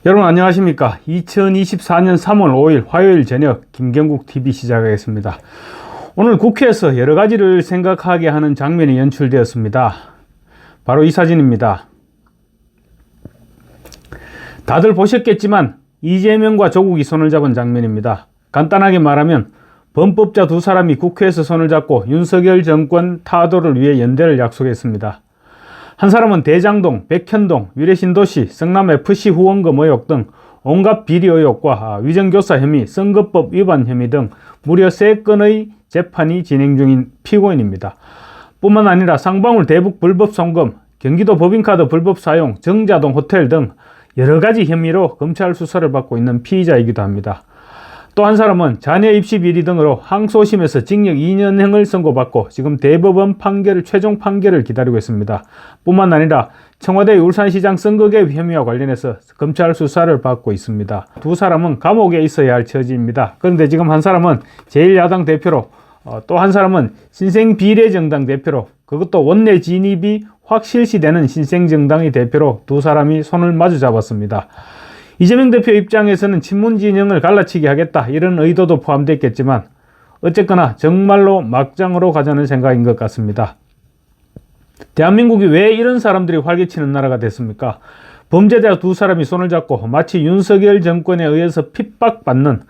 여러분 안녕하십니까. 2024년 3월 5일 화요일 저녁 김경국TV 시작하겠습니다. 오늘 국회에서 여러 가지를 생각하게 하는 장면이 연출되었습니다. 바로 이 사진입니다. 다들 보셨겠지만 이재명과 조국이 손을 잡은 장면입니다. 간단하게 말하면 범법자 두 사람이 국회에서 손을 잡고 윤석열 정권 타도를 위해 연대를 약속했습니다. 한 사람은 대장동, 백현동, 위례신도시, 성남FC 후원금 의혹 등 온갖 비리 의혹과 위정교사 혐의, 선거법 위반 혐의 등 무려 3건의 재판이 진행 중인 피고인입니다. 뿐만 아니라 쌍방울 대북 불법 송금, 경기도 법인카드 불법 사용, 정자동 호텔 등 여러 가지 혐의로 검찰 수사를 받고 있는 피의자이기도 합니다. 또 한 사람은 자녀 입시 비리 등으로 항소심에서 징역 2년형을 선고받고 지금 대법원 최종 판결을 기다리고 있습니다. 뿐만 아니라 청와대 울산시장 선거개입 혐의와 관련해서 검찰 수사를 받고 있습니다. 두 사람은 감옥에 있어야 할 처지입니다. 그런데 지금 한 사람은 제1야당 대표로, 또 한 사람은 신생비례정당 대표로, 그것도 원내 진입이 확 실시되는 신생정당의 대표로 두 사람이 손을 마주 잡았습니다. 이재명 대표 입장에서는 친문 진영을 갈라치기 하겠다 이런 의도도 포함됐겠지만 어쨌거나 정말로 막장으로 가자는 생각인 것 같습니다. 대한민국이 왜 이런 사람들이 활개치는 나라가 됐습니까? 범죄자 두 사람이 손을 잡고 마치 윤석열 정권에 의해서 핍박받는,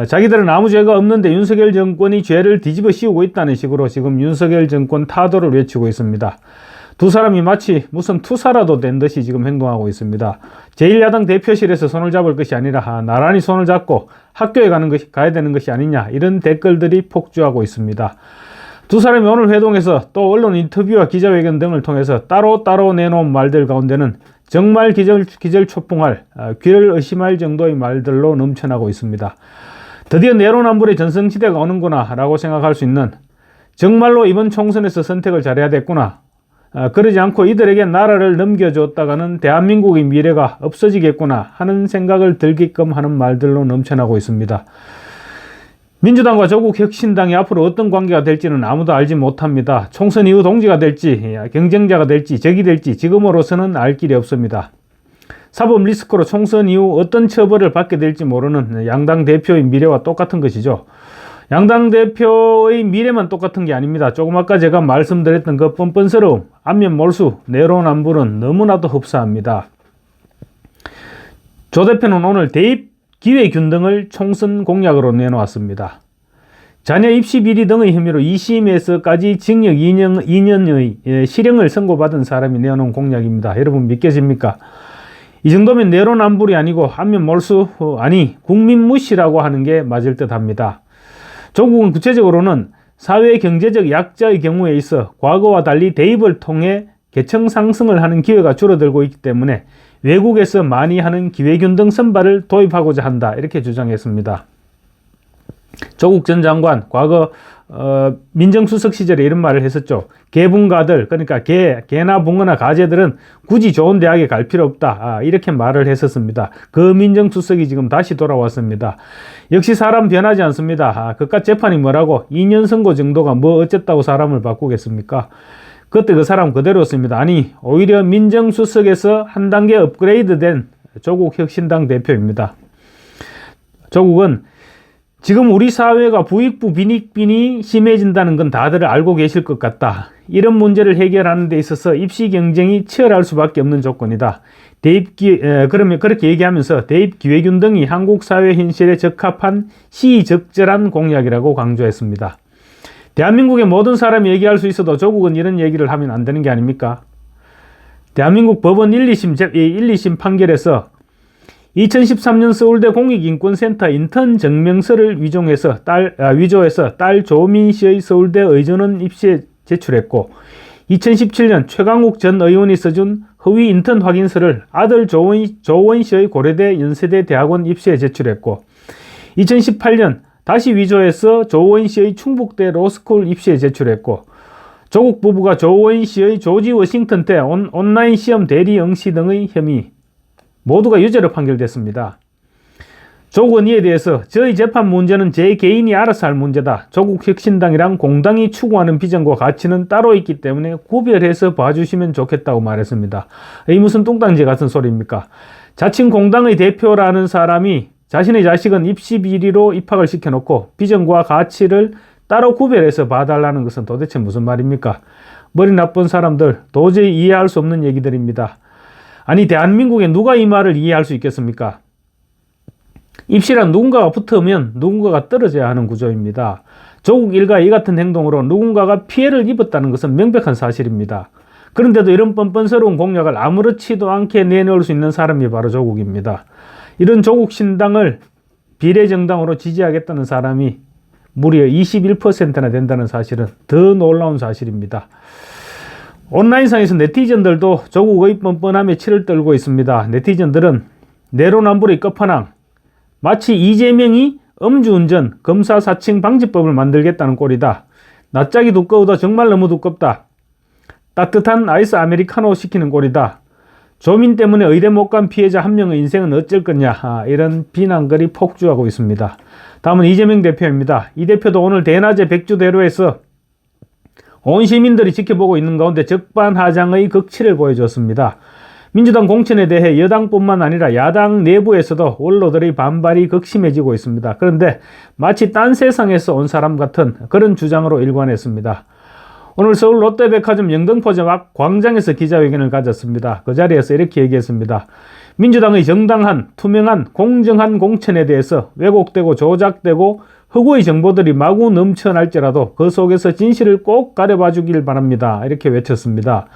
자기들은 아무 죄가 없는데 윤석열 정권이 죄를 뒤집어 씌우고 있다는 식으로 지금 윤석열 정권 타도를 외치고 있습니다. 두 사람이 마치 무슨 투사라도 된 듯이 지금 행동하고 있습니다. 제1야당 대표실에서 손을 잡을 것이 아니라 나란히 손을 잡고 학교에 가야 되는 것이 아니냐 이런 댓글들이 폭주하고 있습니다. 두 사람이 오늘 회동에서 또 언론 인터뷰와 기자회견 등을 통해서 따로 내놓은 말들 가운데는 정말 기절초풍할, 귀를 의심할 정도의 말들로 넘쳐나고 있습니다. 드디어 내로남불의 전성시대가 오는구나 라고 생각할 수 있는, 정말로 이번 총선에서 선택을 잘해야 됐구나, 그러지 않고 이들에게 나라를 넘겨줬다가는 대한민국의 미래가 없어지겠구나 하는 생각을 들게끔 하는 말들로 넘쳐나고 있습니다. 민주당과 조국혁신당이 앞으로 어떤 관계가 될지는 아무도 알지 못합니다. 총선 이후 동지가 될지 경쟁자가 될지 적이 될지 지금으로서는 알 길이 없습니다. 사법 리스크로 총선 이후 어떤 처벌을 받게 될지 모르는 양당 대표의 미래와 똑같은 것이죠. 양당 대표의 미래만 똑같은 게 아닙니다. 조금 아까 제가 말씀드렸던 그 뻔뻔스러움, 안면몰수, 내로남불은 너무나도 흡사합니다. 조 대표는 오늘 대입 기회균 등을 총선 공약으로 내놓았습니다. 자녀 입시 비리 등의 혐의로 2심에서까지 징역 2년의 실형을 선고받은 사람이 내놓은 공약입니다. 여러분 믿겨집니까? 이 정도면 내로남불이 아니고 안면몰수, 아니 국민무시라고 하는 게 맞을 듯 합니다. 조국은 구체적으로는 사회 경제적 약자의 경우에 있어 과거와 달리 대입을 통해 계층 상승을 하는 기회가 줄어들고 있기 때문에 외국에서 많이 하는 기회균 등 선발을 도입하고자 한다 이렇게 주장했습니다. 조국 전 장관 과거 민정수석 시절에 이런 말을 했었죠. 개bun가들, 그러니까 개나 붕어나 가재들은 굳이 좋은 대학에 갈 필요 없다 이렇게 말을 했었습니다. 그 민정수석이 지금 다시 돌아왔습니다. 역시 사람 변하지 않습니다. 그깟 재판이 뭐라고 2년 선고 정도가 뭐 어쨌다고 사람을 바꾸겠습니까? 그때 그 사람 그대로였습니다. 아니 오히려 민정수석에서 한 단계 업그레이드된 조국혁신당 대표입니다. 조국은 지금 우리 사회가 부익부 빈익빈이 심해진다는 건 다들 알고 계실 것 같다. 이런 문제를 해결하는 데 있어서 입시 경쟁이 치열할 수밖에 없는 조건이다. 그러면 그렇게 얘기하면서 대입 기회균 등이 한국 사회 현실에 적합한 시의적절한 공약이라고 강조했습니다. 대한민국의 모든 사람이 얘기할 수 있어도 조국은 이런 얘기를 하면 안 되는 게 아닙니까? 대한민국 법원 1, 2심 판결에서 2013년 서울대 공익인권센터 인턴 증명서를 위조해서 딸 조민 씨의 서울대 의전원 입시에 제출했고, 2017년 최강욱 전 의원이 써준 허위 인턴 확인서를 아들 조원 씨의 고려대 연세대 대학원 입시에 제출했고, 2018년 다시 위조해서 조원 씨의 충북대 로스쿨 입시에 제출했고, 조국 부부가 조원 씨의 조지 워싱턴 대 온라인 시험 대리 응시 등의 혐의 모두가 유죄로 판결됐습니다. 조국은 이에 대해서 저희 재판 문제는 제 개인이 알아서 할 문제다. 조국혁신당이랑 공당이 추구하는 비전과 가치는 따로 있기 때문에 구별해서 봐주시면 좋겠다고 말했습니다. 이 무슨 뚱딴지 같은 소리입니까? 자칭 공당의 대표라는 사람이 자신의 자식은 입시 비리로 입학을 시켜놓고 비전과 가치를 따로 구별해서 봐달라는 것은 도대체 무슨 말입니까? 머리 나쁜 사람들, 도저히 이해할 수 없는 얘기들입니다. 아니, 대한민국에 누가 이 말을 이해할 수 있겠습니까? 입시란 누군가가 붙으면 누군가가 떨어져야 하는 구조입니다. 조국 일가의 이 같은 행동으로 누군가가 피해를 입었다는 것은 명백한 사실입니다. 그런데도 이런 뻔뻔스러운 공약을 아무렇지도 않게 내놓을 수 있는 사람이 바로 조국입니다. 이런 조국 신당을 비례정당으로 지지하겠다는 사람이 무려 21%나 된다는 사실은 더 놀라운 사실입니다. 온라인상에서 네티즌들도 조국의 뻔뻔함에 치를 떨고 있습니다. 네티즌들은 내로남불의 끝판왕, 마치 이재명이 음주운전 검사 사칭 방지법을 만들겠다는 꼴이다. 낯짝이 두꺼워도 정말 너무 두껍다. 따뜻한 아이스 아메리카노 시키는 꼴이다. 조민 때문에 의대 못 간 피해자 한 명의 인생은 어쩔 거냐, 이런 비난글이 폭주하고 있습니다. 다음은 이재명 대표입니다. 이 대표도 오늘 대낮에 백주대로에서 온 시민들이 지켜보고 있는 가운데 적반하장의 극치를 보여줬습니다. 민주당 공천에 대해 여당뿐만 아니라 야당 내부에서도 원로들의 반발이 극심해지고 있습니다. 그런데 마치 딴 세상에서 온 사람 같은 그런 주장으로 일관했습니다. 오늘 서울 롯데백화점 영등포점 앞 광장에서 기자회견을 가졌습니다. 그 자리에서 이렇게 얘기했습니다. 민주당의 정당한, 투명한, 공정한 공천에 대해서 왜곡되고 조작되고 허구의 정보들이 마구 넘쳐날지라도 그 속에서 진실을 꼭 가려봐 주길 바랍니다. 이렇게 외쳤습니다.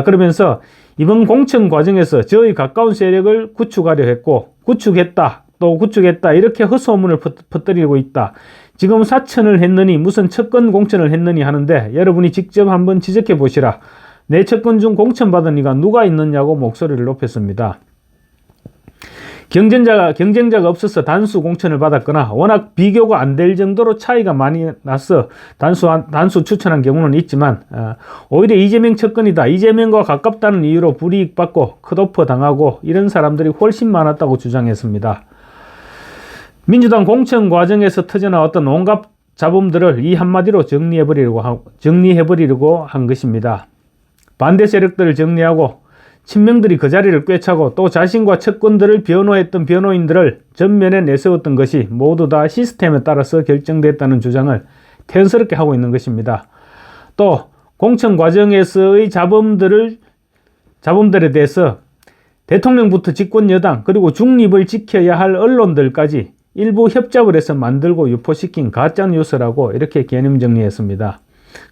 그러면서 이번 공천 과정에서 저의 가까운 세력을 구축하려 했고 구축했다, 또 구축했다, 이렇게 헛소문을 퍼뜨리고 있다. 지금 사천을 했느니 무슨 첫건 공천을 했느니 하는데 여러분이 직접 한번 지적해 보시라. 내 첫건 중 공천 받은 이가 누가 있느냐고 목소리를 높였습니다. 경쟁자가 없어서 단수 공천을 받았거나 워낙 비교가 안 될 정도로 차이가 많이 나서 단수 추천한 경우는 있지만 오히려 이재명 첫건이다, 이재명과 가깝다는 이유로 불이익 받고 컷오프 당하고 이런 사람들이 훨씬 많았다고 주장했습니다. 민주당 공천 과정에서 터져나왔던 온갖 잡음들을 이 한마디로 정리해버리려고 한 것입니다. 반대 세력들을 정리하고 친명들이 그 자리를 꿰차고 또 자신과 측근들을 변호했던 변호인들을 전면에 내세웠던 것이 모두 다 시스템에 따라서 결정됐다는 주장을 태연스럽게 하고 있는 것입니다. 또 공천 과정에서의 잡음들에 대해서 대통령부터 집권 여당 그리고 중립을 지켜야 할 언론들까지 일부 협잡을 해서 만들고 유포시킨 가짜뉴스라고 이렇게 개념 정리했습니다.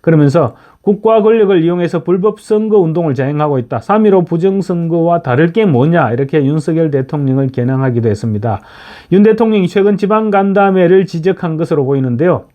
그러면서 국가 권력을 이용해서 불법 선거 운동을 자행하고 있다. 3.15 부정선거와 다를 게 뭐냐, 이렇게 윤석열 대통령을 겨냥하기도 했습니다. 윤 대통령이 최근 지방간담회를 지적한 것으로 보이는데요.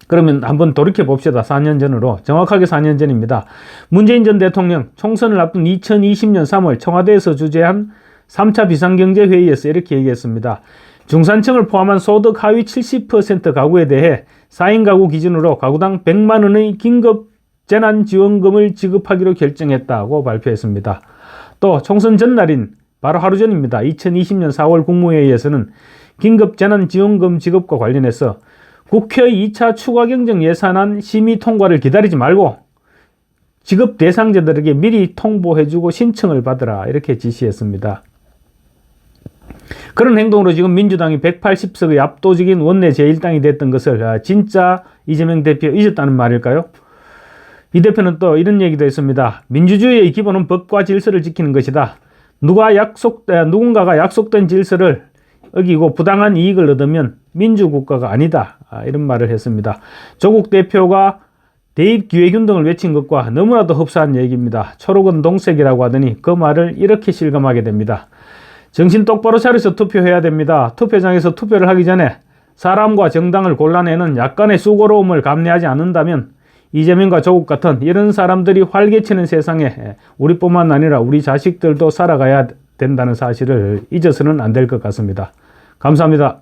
그러면 한번 돌이켜 봅시다. 4년 전으로. 정확하게 4년 전입니다. 문재인 전 대통령 총선을 앞둔 2020년 3월 청와대에서 주재한 3차 비상경제회의에서 이렇게 얘기했습니다. 중산층을 포함한 소득 하위 70% 가구에 대해 4인 가구 기준으로 가구당 100만 원의 긴급 재난지원금을 지급하기로 결정했다고 발표했습니다. 또 총선 전날인 바로 하루 전입니다. 2020년 4월 국무회의에서는 긴급 재난지원금 지급과 관련해서 국회의 2차 추가경정 예산안 심의 통과를 기다리지 말고 지급 대상자들에게 미리 통보해주고 신청을 받으라, 이렇게 지시했습니다. 그런 행동으로 지금 민주당이 180석의 압도적인 원내 제1당이 됐던 것을 진짜 이재명 대표 잊었다는 말일까요? 이 대표는 또 이런 얘기도 했습니다. 민주주의의 기본은 법과 질서를 지키는 것이다. 누군가가 약속된 질서를 어기고 부당한 이익을 얻으면 민주국가가 아니다, 이런 말을 했습니다. 조국 대표가 대입 기회균등을 외친 것과 너무나도 흡사한 얘기입니다. 초록은 동색이라고 하더니 그 말을 이렇게 실감하게 됩니다. 정신 똑바로 차려서 투표해야 됩니다. 투표장에서 투표를 하기 전에 사람과 정당을 골라내는 약간의 수고로움을 감내하지 않는다면 이재명과 조국 같은 이런 사람들이 활개치는 세상에 우리뿐만 아니라 우리 자식들도 살아가야 된다는 사실을 잊어서는 안 될 것 같습니다. 감사합니다.